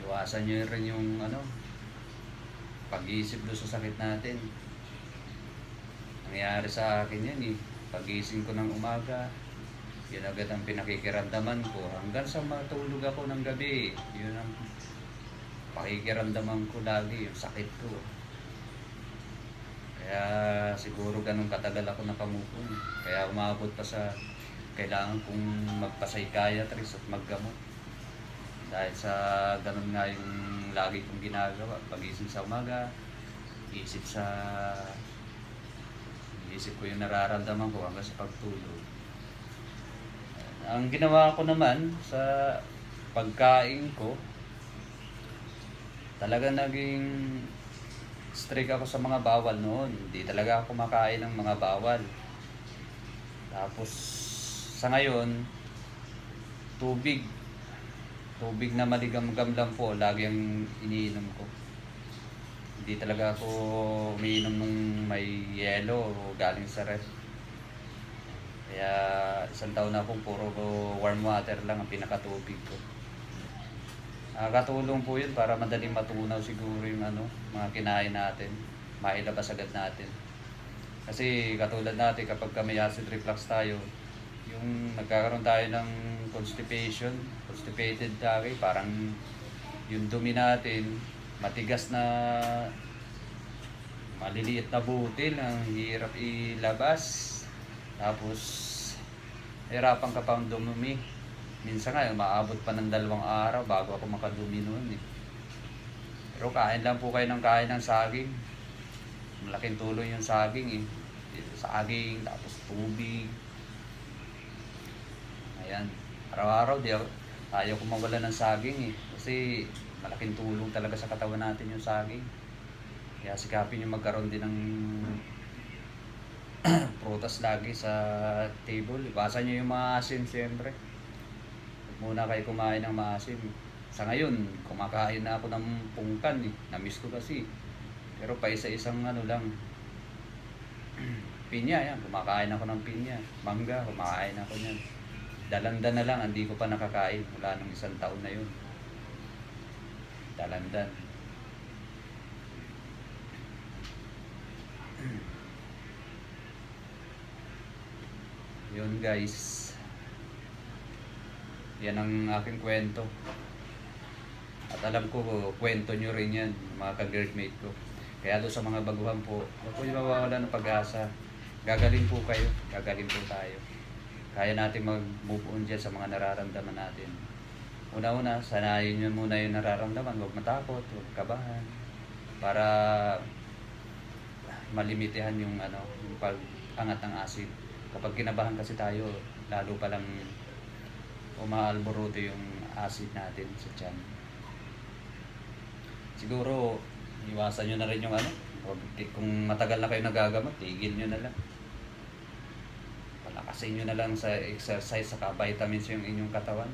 Iwasan nyo rin yung pag-iisip doon sa sakit natin. Nangyari sa akin yan eh. Pag-iisip ko ng umaga, yun agad ang pinakikiramdaman ko. Hanggang sa matulog ako ng gabi, yun ang pakikiramdaman ko lagi, yung sakit ko. Kaya siguro ganun katagal ako nakamukon. Kaya umabot pa sa kailangan kong magpa-psychiatrist at maggamot. Dahil sa ganun nga yung lagi kong ginagawa. Pag-isip sa umaga, isip ko yung nararamdaman ko hanggang sa pagtulog. Ang ginawa ko naman sa pagkain ko, talaga naging strict ako sa mga bawal noon. Hindi talaga ako kumakain ng mga bawal. Tapos sa ngayon, tubig na maligam-gam lang po, lagi ang iniinom ko. Hindi talaga ako umiinom nung may yelo o galing sa ref. Kaya isang taon na akong puro warm water lang ang pinakatubig ko. Nakakatulong po yun para madaling matunaw siguro yung mga kinain natin. Mailabas agad natin. Kasi katulad natin kapag may acid reflux tayo, yung nagkakaroon tayo ng constipated tayo, parang yung dumi natin, matigas na maliliit na butil, ang hirap ilabas. Tapos hirapan ka pang dumumi. Minsan nga maabot pa ng 2 araw bago ako makadumi noon eh. Pero kain lang po kayo ng kain ng saging. Malaking tulong yung saging eh. Saging, tapos tubig. Ayan. Araw-araw ayaw ko mawala ng saging eh. Kasi malaking tulong talaga sa katawan natin yung saging. Kaya sikapin yung magkaroon din ng prutas lagi sa table. Iwasan nyo yung maasim siyempre. Huwag muna kayo kumain ng maasim. Sa ngayon, kumakain na ako ng pungkan eh. Namiss ko kasi. Pero pa isa-isang lang. Pinya yan. Kumakain ako ng pinya. Mangga, kumakain ako niyan. Dalandan na lang, hindi ko pa nakakain. Mula nung 1 taon na yun. Dalandan. Yun guys. Yan ang aking kwento. At alam ko, kwento nyo rin yan, mga ka-girlmate ko. Kaya doon sa mga baguhan po, huwag po yung mawawala ng pag-asa. Gagaling po kayo, gagaling po tayo. Kaya natin mag-move on dyan sa mga nararamdaman natin. Una-una, sanayin nyo muna yung nararamdaman. Huwag matakot, huwag kabahan. Para malimitihan yung pag-angat ng acid. Kapag kinabahan kasi tayo, lalo palang umaalboroto yung acid natin sa tiyan. Siguro, iwasan nyo na rin yung kung matagal na kayo nagagamot, tigil nyo na lang. Asin nyo na lang sa exercise saka vitamins yung inyong katawan.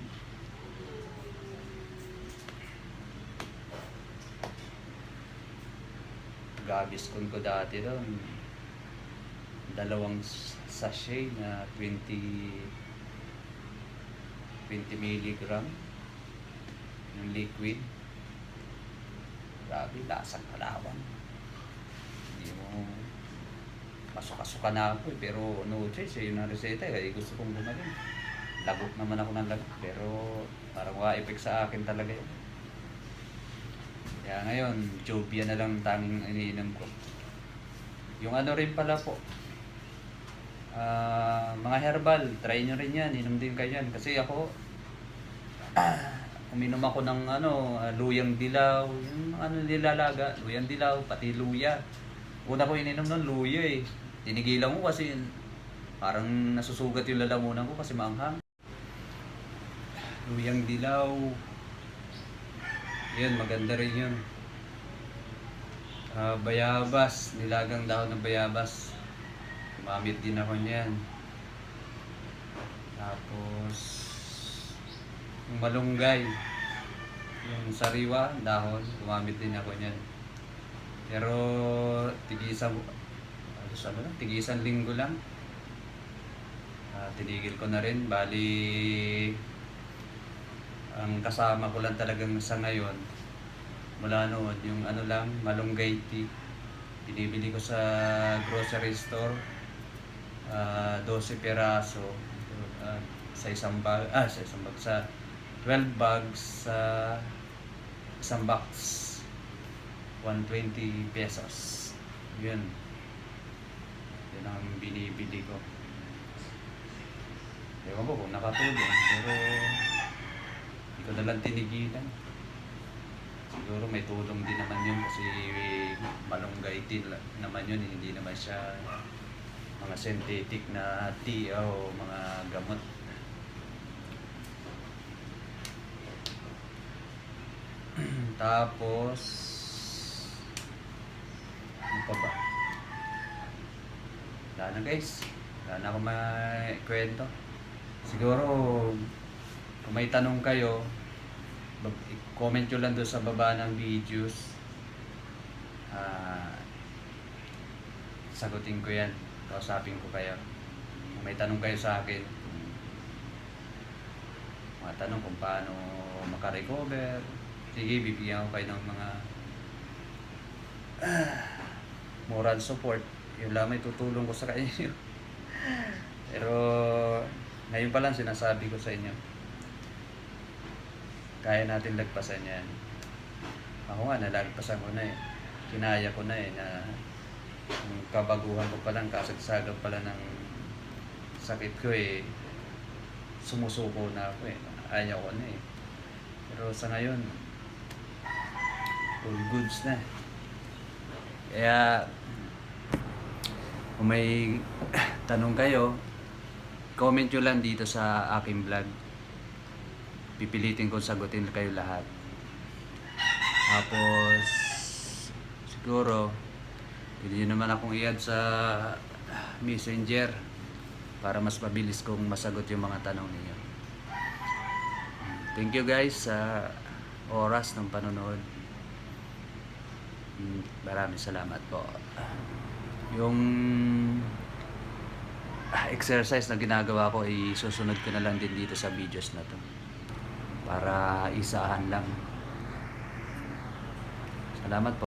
Gabiskon ko dati doon. 2 sachet na 20 milligram yung liquid. Grabe, lasang kalawang. Hindi mo masuka-suka na ako pero no choice yun ang reseta gusto kong gumaling. Lagot naman ako ng lagot pero parang wala effect sa akin talaga yun. Kaya ngayon, Jovia na lang tanging iniinom ko. Yung ano rin pala po, mga herbal, try nyo rin yan, inom din kayo yan. Kasi ako, uminom ako ng luyang dilaw, yung nilalaga, luyang dilaw, pati luya. Una ko ininom ng luya eh. Tinigilan ko kasi parang nasusugat yung lalamunan ko kasi maanghang. Luyang dilaw. Yun, maganda rin yun. Bayabas, nilagang dahon ng bayabas. Gumamit din ako niyan. Tapos, yung malunggay. Yung sariwa, dahon, gumamit din ako niyan. Pero, tigisang linggo lang. Tinigil ko na rin. Bali, ang kasama ko lang talagang sa ngayon mula noon yung malunggay tea. Binibili ko sa grocery store, 12 peraso sa isang bag, sa 12 bags sa isang box, 120 pesos. Yun ang binibili ko. Ewan ko kung nakatulong pero ko na lang tinigilan. Siguro may tulong din naman yun kasi malunggay tea naman yun, hindi naman siya mga synthetic na tea o mga gamot. Tapos ano pa ba? Wala na guys, wala na akong kwento. Siguro kung may tanong kayo, comment nyo lang doon sa baba ng videos. Sagutin ko yan. Kausapin ko kayo. Kung may tanong kayo sa akin, mga tanong kung paano makarecover, sige, bibigyan ko kayo ng mga moral support. Yun lang may tutulong ko sa kanyo. Pero ngayon pa lang sinasabi ko sa inyo, kaya natin lagpasan yan. Ako nga, nalagpasan ko na eh. Kinaya ko na eh, na yung kabaguhan ko pa lang, kasagsagan pala ng sakit ko eh, sumusuko na ako eh. Ayaw ko na eh. Pero sa ngayon, all goods na. Kaya, kung may tanong kayo, comment nyo lang dito sa aking vlog. Pipilitin ko sagutin kayo lahat. Tapos siguro pwede nyo naman akong i-add sa Messenger para mas mabilis kong masagot yung mga tanong ninyo. Thank you guys sa oras ng panonood. Maraming salamat po. Yung exercise na ginagawa ko susunod ko na lang din dito sa videos na to para isahan lang. Salamat po.